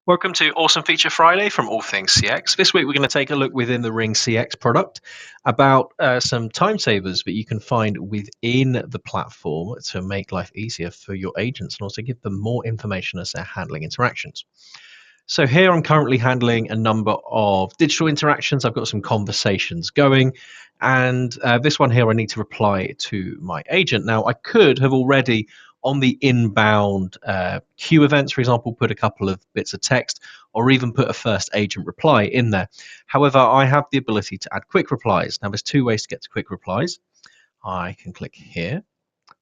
Welcome to Awesome Feature Friday from AllThingsCX. This week we're going to take a look within the RingCX product about some time savers that you can find within the platform to make life easier for your agents and also give them more information as they're handling interactions. So here I'm currently handling a number of digital interactions. I've got some conversations going, and this one here I need to reply to my agent. Now I could have already on the inbound queue events, for example, put a couple of bits of text or even put a first agent reply in there. However, I have the ability to add quick replies. Now there's two ways to get to quick replies. I can click here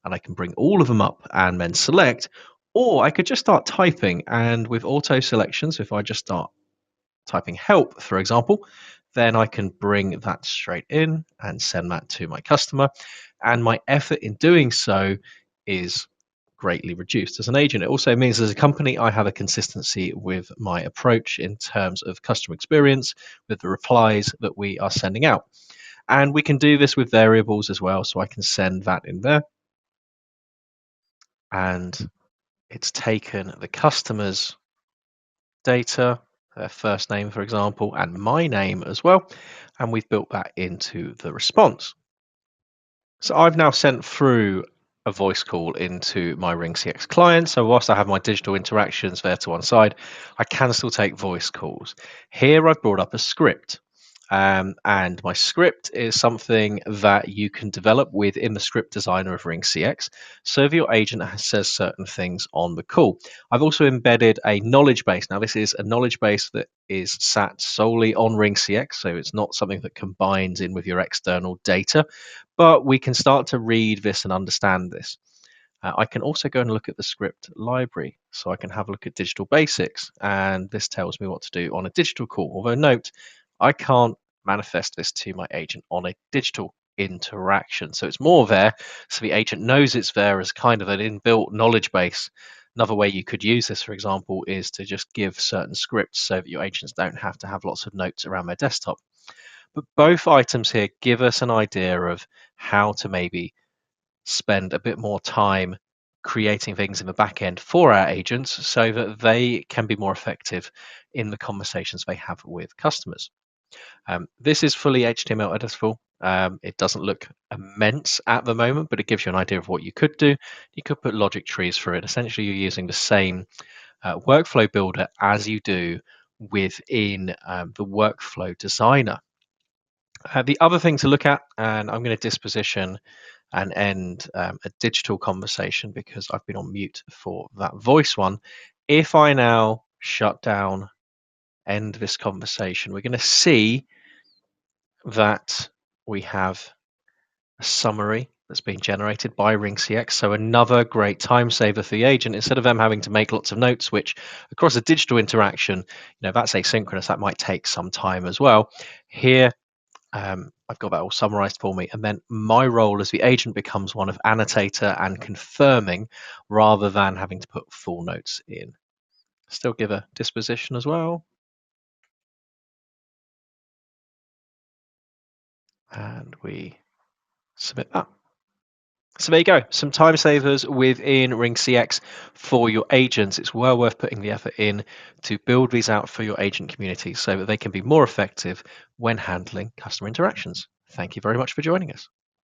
and I can bring all of them up and then select, or I could just start typing, and with auto selections, if I just start typing help, for example, then I can bring that straight in and send that to my customer, and my effort in doing so is greatly reduced. As an agent, it also means as a company, I have a consistency with my approach in terms of customer experience with the replies that we are sending out. And we can do this with variables as well, so I can send that in there. And it's taken the customer's data, their first name, for example, and my name as well, and we've built that into the response. So I've now sent through a voice call into my RingCX client. So whilst I have my digital interactions there to one side, I can still take voice calls. Here I've brought up a script. And my script is something that you can develop within the script designer of RingCX. So if your agent says certain things on the call, I've also embedded a knowledge base. Now, this is a knowledge base that is sat solely on RingCX, so it's not something that combines in with your external data, but we can start to read this and understand this. I can also go and look at the script library. So I can have a look at digital basics, and this tells me what to do on a digital call. Although note, I can't manifest this to my agent on a digital interaction. So it's more there so the agent knows it's there as kind of an inbuilt knowledge base. Another way you could use this, for example, is to just give certain scripts so that your agents don't have to have lots of notes around their desktop. But both items here give us an idea of how to maybe spend a bit more time creating things in the back end for our agents so that they can be more effective in the conversations they have with customers. This is fully HTML editable. It doesn't look immense at the moment, but it gives you an idea of what you could do. You could put logic trees for it. Essentially, you're using the same workflow builder as you do within the workflow designer. The other thing to look at, and I'm going to disposition and end a digital conversation because I've been on mute for that voice one. If I now shut down, end this conversation, we're going to see that we have a summary that's being generated by RingCX. So another great time saver for the agent. Instead of them having to make lots of notes, which across a digital interaction, that's asynchronous, that might take some time as well. Here, I've got that all summarized for me. And then my role as the agent becomes one of annotator and confirming rather than having to put full notes in. Still give a disposition as well. And we submit that. So there you go, some time savers within RingCX for your agents. It's well worth putting the effort in to build these out for your agent community so that they can be more effective when handling customer interactions. Thank you very much for joining us.